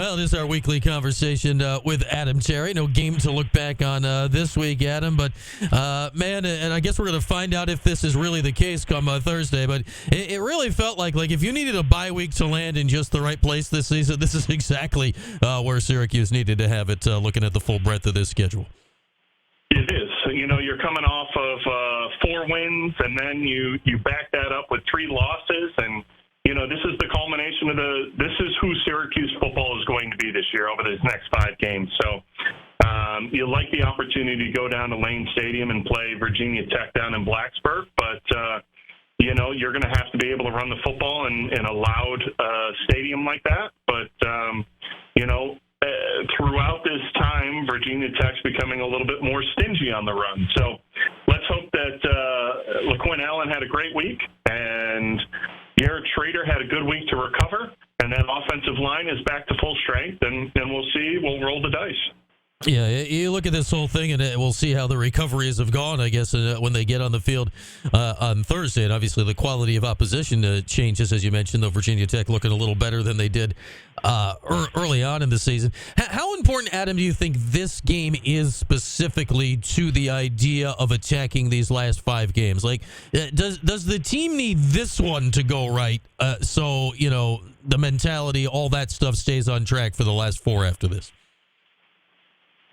Well, this is our weekly conversation with Adam Terry. No game to look back on this week, Adam. But, man, and I guess we're going to find out if this is really the case come Thursday. But it really felt like if you needed a bye week to land in just the right place this season, this is exactly where Syracuse needed to have it, looking at the full breadth of this schedule. It is. You're coming off of 4 wins, and then you back that up with 3 losses, and this is the culmination of this is who Syracuse football is going to be this year over these next 5 games. So you like the opportunity to go down to Lane Stadium and play Virginia Tech down in Blacksburg, but you're going to have to be able to run the football in a loud stadium like that. But throughout this time, Virginia Tech's becoming a little bit more stingy on the run. So let's hope that LaQuinn Allen had a great week and Garrett Schrader had a good week to recover, and that offensive line is back to full strength, and we'll see. We'll roll the dice. Yeah, you look at this whole thing, and we'll see how the recoveries have gone, I guess, when they get on the field on Thursday. And obviously the quality of opposition changes, as you mentioned, though Virginia Tech looking a little better than they did early on in the season. How important, Adam, do you think this game is specifically to the idea of attacking these last 5 games? Does the team need this one to go right so, the mentality, all that stuff stays on track for the last 4 after this?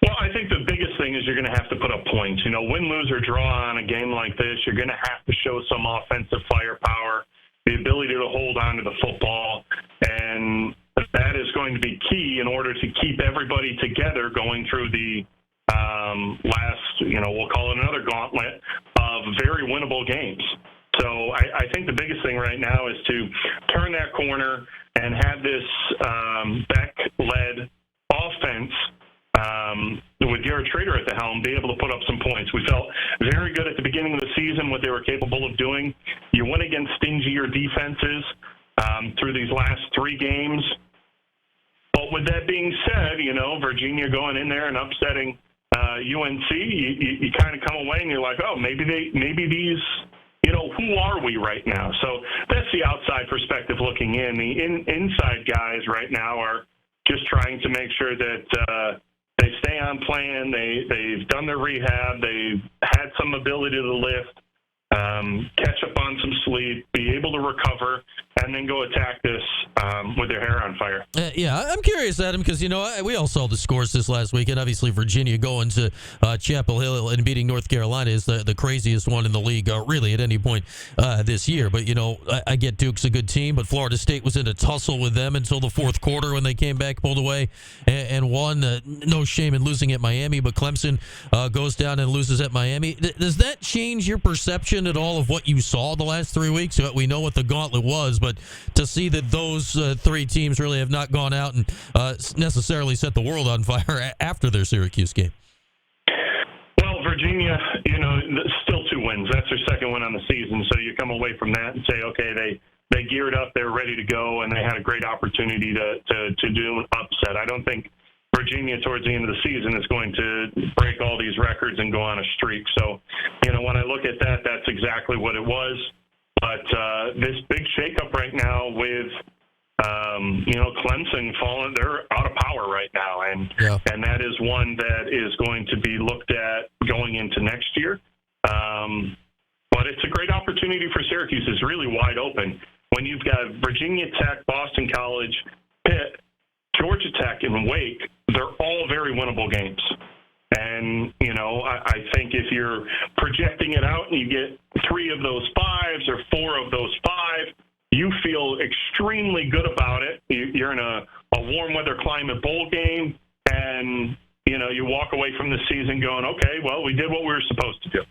Well, I think the biggest thing is you're going to have to put up points. Win, lose, or draw on a game like this, you're going to have to show some offensive firepower, the ability to hold on to the football, and that is going to be key in order to keep everybody together going through the last, we'll call it another gauntlet of very winnable games. So I think the biggest thing right now is to turn that corner and have this Beck-led offense with Garrett Schrader at the helm, be able to put up some points. We felt very good at the beginning of the season what they were capable of doing. You went against stingier defenses through these last 3 games. But with that being said, Virginia going in there and upsetting UNC, you kind of come away and you're like, oh, maybe these, who are we right now? So that's the outside perspective looking in. The inside guys right now are just trying to make sure that they stay on plan. They've done their rehab. They've had some ability to lift, catch up on some sleep, be able to recover, and then go attack this with their hair on fire. Yeah, I'm curious, Adam, because, we all saw the scores this last weekend. Obviously, Virginia going to Chapel Hill and beating North Carolina is the craziest one in the league, really, at any point this year. But, I get Duke's a good team, but Florida State was in a tussle with them until the fourth quarter when they came back, pulled away, and won. No shame in losing at Miami, but Clemson goes down and loses at Miami. Does that change your perception at all of what you saw the last 3 weeks? We know what the gauntlet was, but to see that those 3 teams really have not gone out and necessarily set the world on fire after their Syracuse game. Well, Virginia, still 2 wins. That's their second win on the season. So you come away from that and say, okay, they geared up, they're ready to go, and they had a great opportunity to do an upset. I don't think Virginia towards the end of the season is going to break all these records and go on a streak. So, when I look at that, that's exactly what it was. But this big shakeup right now with, Clemson falling, they're out of power right now. And that is one that is going to be looked at going into next year. But it's a great opportunity for Syracuse. It's really wide open. When you've got Virginia Tech, Boston College, Pitt, Georgia Tech, and Wake, they're all very winnable games. And, I think if you're projecting it out and you get 3 of those 5s or 4 of those 5, you feel extremely good about it. You're in a warm weather climate bowl game, and, you walk away from the season going, okay, well, we did what we were supposed to do.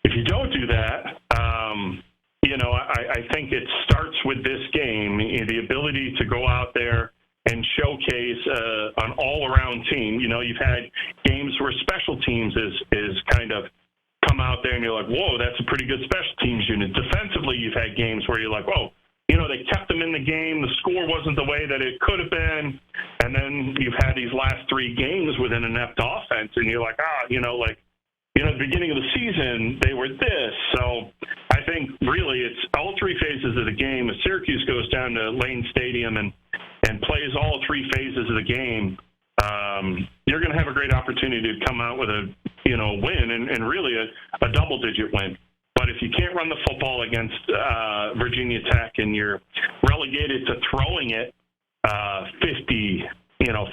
If you don't do that, I think it starts with this game, the ability to go out there and showcase an all-around team. You've had games where special teams is kind of come out there and you're like, whoa, that's a pretty good special teams unit. Defensively, you've had games where you're like, whoa, they kept them in the game. The score wasn't the way that it could have been. And then you've had these last 3 games with an inept offense, and you're like, at the beginning of the season, they were this. So I think really it's all 3 phases of the game. If Syracuse goes down to Lane Stadium and and plays all three phases of the game, you're going to have a great opportunity to come out with a win and really a double-digit win. But if you can't run the football against Virginia Tech and you're relegated to throwing it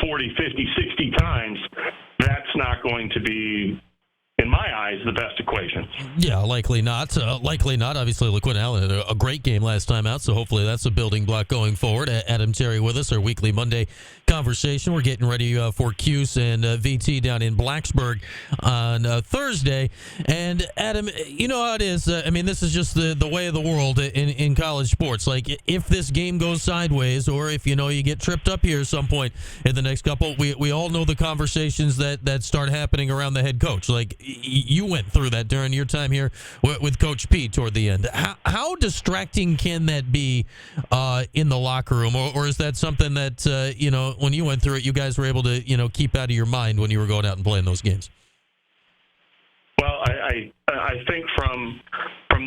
40, 50, 60 times, that's not going to be, in my eyes, the best equation. Yeah, likely not. Obviously, LaQuinn Allen had a great game last time out, so hopefully that's a building block going forward. Adam Terry with us, our weekly Monday conversation. We're getting ready for Cuse and VT down in Blacksburg on Thursday. And, Adam, you know how it is. This is just the way of the world in college sports. Like, if this game goes sideways or if, you get tripped up here at some point in the next couple, we all know the conversations that start happening around the head coach. Like, you went through that during your time here with Coach P toward the end. How distracting can that be in the locker room, or is that something that when you went through it, you guys were able to keep out of your mind when you were going out and playing those games? Well, I think from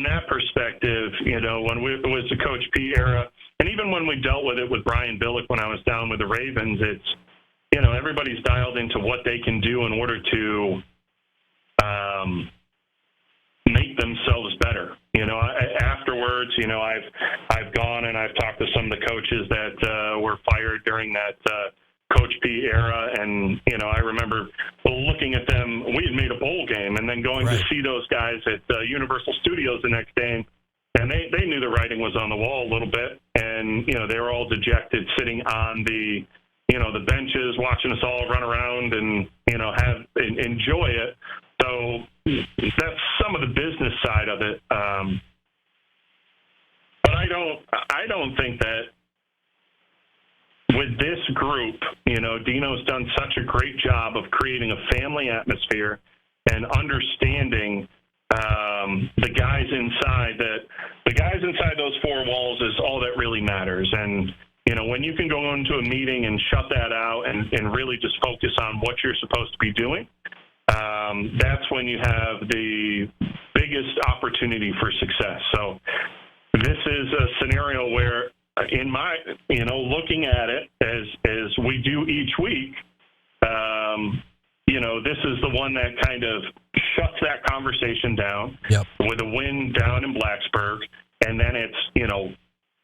that perspective, when it was the Coach P era, and even when we dealt with it with Brian Billick when I was down with the Ravens, it's everybody's dialed into what they can do in order to make themselves better. Afterwards, I've gone and I've talked to some of the coaches that were fired during that Coach P era, and I remember looking at them. We had made a bowl game, and then going to see those guys at Universal Studios the next day, and they knew the writing was on the wall a little bit, and they were all dejected, sitting on the the benches, watching us all run around and enjoy it. So that's some of the business side of it. But I don't think that with this group, Dino's done such a great job of creating a family atmosphere and understanding the guys inside those four walls is all that really matters. And when you can go into a meeting and shut that out and really just focus on what you're supposed to be doing, that's when you have the biggest opportunity for success. So this is a scenario where, in my, looking at it as we do each week, this is the one that kind of shuts that conversation down with a win down in Blacksburg, and then it's,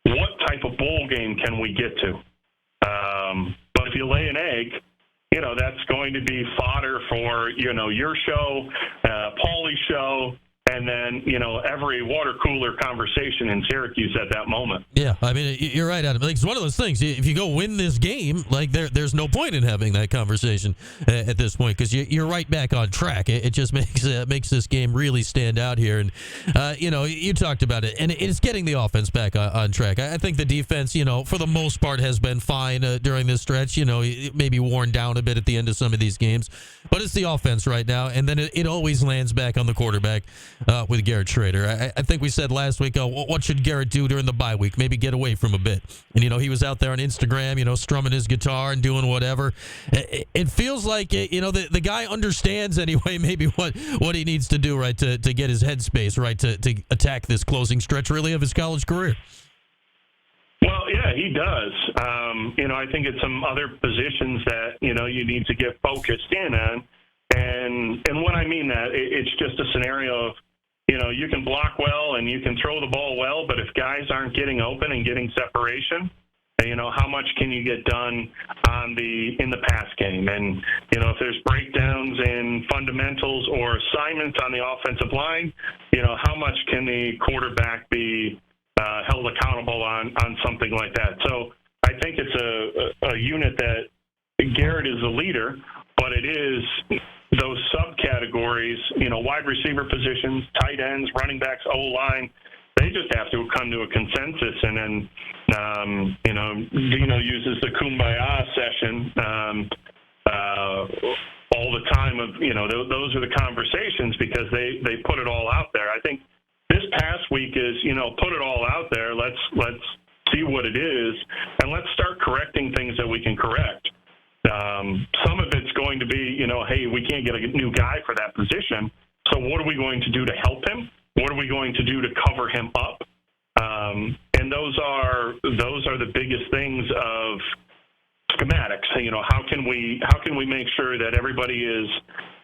what type of bowl game can we get to? But if you lay an egg, that's going to be fodder for, your show, Paulie's show, and then, every water cooler conversation in Syracuse at that moment. Yeah, you're right, Adam. It's one of those things. If you go win this game, there's no point in having that conversation at this point, because you're right back on track. It just makes this game really stand out here. And, you talked about it, and it's getting the offense back on track. I think the defense, for the most part, has been fine during this stretch. It may be worn down a bit at the end of some of these games, but it's the offense right now, and then it always lands back on the quarterback. With Garrett Schrader. I think we said last week, what should Garrett do during the bye week? Maybe get away from a bit. And, he was out there on Instagram, strumming his guitar and doing whatever. It feels like, the guy understands anyway maybe what he needs to do, right, to get his headspace right to attack this closing stretch, really, of his college career. Well, yeah, he does. I think it's some other positions that, you need to get focused in on. And when I mean that, it's just a scenario of, you can block well and you can throw the ball well, but if guys aren't getting open and getting separation, how much can you get done in the pass game? And, if there's breakdowns in fundamentals or assignments on the offensive line, how much can the quarterback be held accountable on something like that? So I think it's a unit that Garrett is the leader, but it is those subcategories, wide receiver positions, tight ends, running backs, O-line, they just have to come to a consensus. And then, Dino uses the kumbaya session all the time of, those are the conversations because they put it all out there. I think this past week is, put it all out there. Let's see what it is, and let's start correcting things that we can correct. Some of it's going to be, hey, we can't get a new guy for that position. So what are we going to do to help him? What are we going to do to cover him up? And those are the biggest things of schematics. How can we make sure that everybody is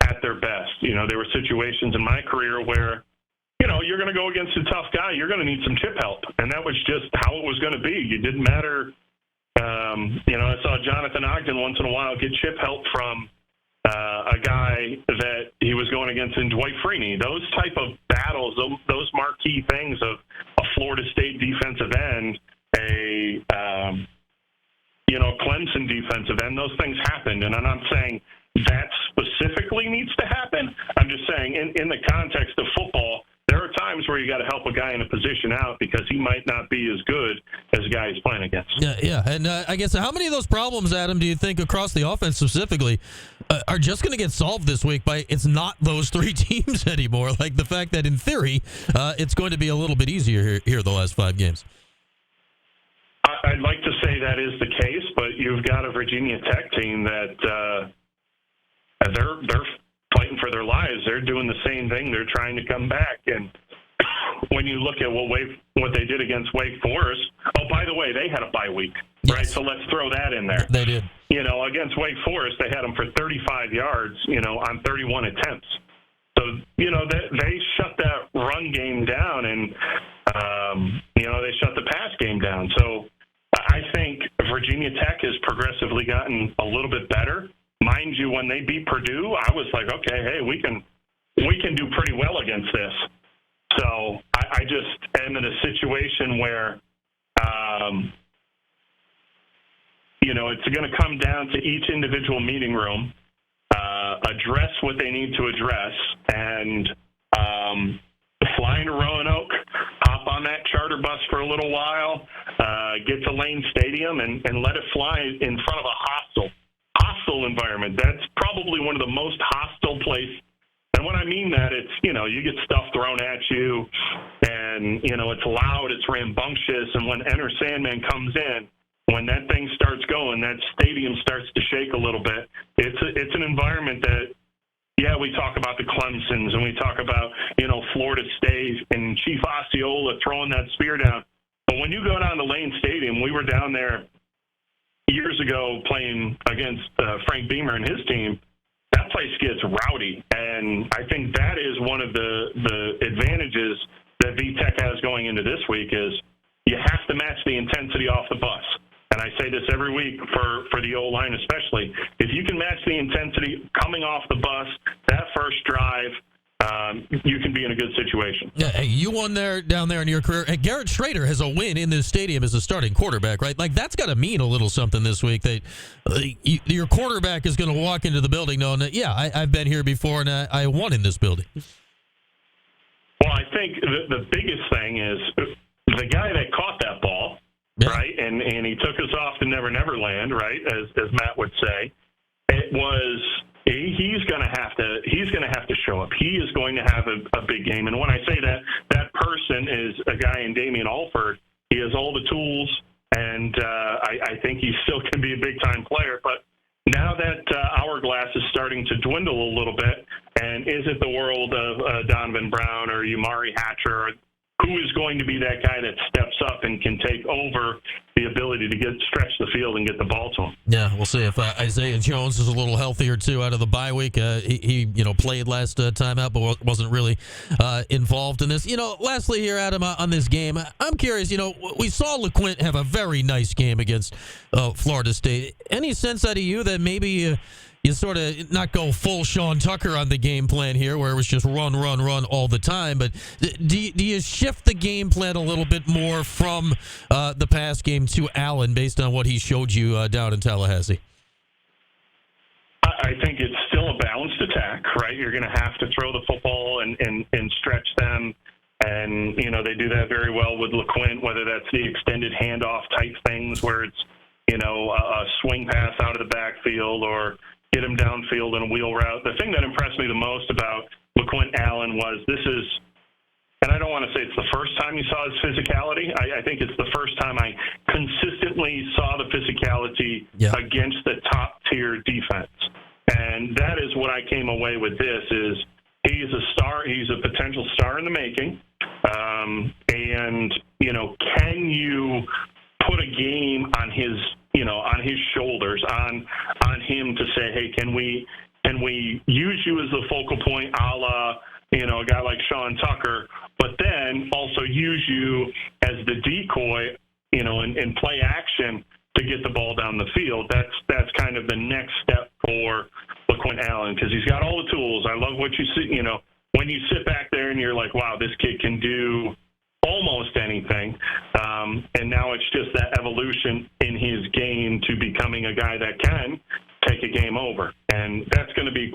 at their best? There were situations in my career where, you're going to go against a tough guy. You're going to need some chip help. And that was just how it was going to be. It didn't matter. I saw Jonathan Ogden once in a while get chip help from a guy that he was going against in Dwight Freeney. Those type of battles, those marquee things of a Florida State defensive end, a Clemson defensive end, those things happened. And I'm not saying that specifically needs to happen. I'm just saying in the context of football, there are times where you got to help a guy in a position out because he might not be as good as a guy he's playing against. Yeah. And I guess how many of those problems, Adam, do you think across the offense specifically are just going to get solved this week by it's not those three teams anymore? Like the fact that in theory it's going to be a little bit easier here the last 5 games. I'd like to say that is the case, but you've got a Virginia Tech team that they're fighting for their lives. They're doing the same thing. They're trying to come back. And when you look at what they did against Wake Forest, oh, by the way, they had a bye week, right? So let's throw that in there. They did. Against Wake Forest, they had them for 35 yards, on 31 attempts. So, they shut that run game down and, they shut the pass game down. So I think Virginia Tech has progressively gotten a little bit better. Mind you, when they beat Purdue, I was like, okay, hey, we can do pretty well against this. So I just am in a situation where, it's going to come down to each individual meeting room, address what they need to address, and fly into Roanoke, hop on that charter bus for a little while, get to Lane Stadium, and let it fly in front of a hostile environment. That's probably one of the most hostile places. And when I mean that, it's, you get stuff thrown at you, and, it's loud, it's rambunctious, and when Enter Sandman comes in, when that thing starts going, that stadium starts to shake a little bit. It's an environment that, yeah, we talk about the Clemsons, and we talk about, Florida State and Chief Osceola throwing that spear down. But when you go down to Lane Stadium, we were down there years ago playing against Frank Beamer and his team. That place gets rowdy, and I think that is one of the advantages that VTech has going into this week is you have to match the intensity off the bus. And I say this every week for the O-line especially. If you can match the intensity coming off the bus, that first drive, you can be in a good situation. Yeah, hey, you won down there in your career. Hey, Garrett Schrader has a win in this stadium as a starting quarterback, right? Like, that's got to mean a little something this week that your quarterback is going to walk into the building knowing that, yeah, I've been here before and I won in this building. Well, I think the biggest thing is the guy that caught that ball, yeah, right, and he took us off to Never Never Land, right, as Matt would say. It was he's going to have to show up. He is going to have a big game. And when I say that person is a guy in Damian Alford. He has all the tools, and I think he still can be a big-time player. But now that hourglass is starting to dwindle a little bit, and is it the world of Donovan Brown or Umari Hatcher, who is going to be that guy that steps up and can take over the ability to stretch the field and get the ball to him? Yeah, we'll see if Isaiah Jones is a little healthier too out of the bye week. He played last time out, but wasn't really involved in this. Lastly here, Adam, on this game, I'm curious. We saw LeQuint have a very nice game against Florida State. Any sense out of you that maybe you sort of not go full Sean Tucker on the game plan here, where it was just run all the time, but do you shift the game plan a little bit more from the pass game to Allen based on what he showed you down in Tallahassee? I think it's still a balanced attack, right? You're going to have to throw the football and stretch them, and they do that very well with LeQuint, whether that's the extended handoff type things where it's a swing pass out of the backfield or get him downfield in a wheel route. The thing that impressed me the most about LeQuint Allen was and I don't want to say it's the first time you saw his physicality. I think it's the first time I consistently saw the physicality against the top-tier defense. And that is what I came away with this is he's a star. He's a potential star in the making. And, shoulders on him to say, hey, can we use you as the focal point, a la a guy like Sean Tucker, but then also use you as the decoy, and play action to get the ball down the field. That's kind of the next step for LaQuint Allen, because he's got all the tools. I love what you see. When you sit back there and you're like, wow, this kid can do almost anything. And now it's just that evolution in his game to becoming a guy that can take a game over. And that's going to be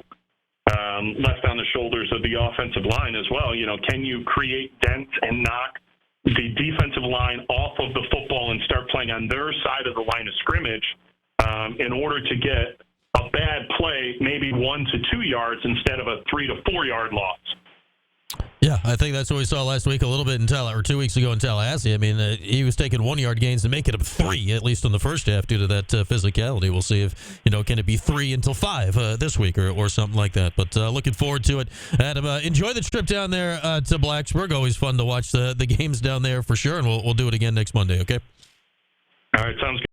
left on the shoulders of the offensive line as well. Can you create dents and knock the defensive line off of the football and start playing on their side of the line of scrimmage in order to get a bad play, maybe 1 to 2 yards instead of a 3 to 4 yard loss? Yeah, I think that's what we saw last week a little bit in or 2 weeks ago in Tallahassee. I mean, he was taking 1 yard gains and making them 3, at least in the first half, due to that physicality. We'll see if, can it be 3 until 5 this week or something like that. But looking forward to it. Adam, enjoy the trip down there to Blacksburg. Always fun to watch the games down there for sure, and we'll do it again next Monday, okay? All right, sounds good.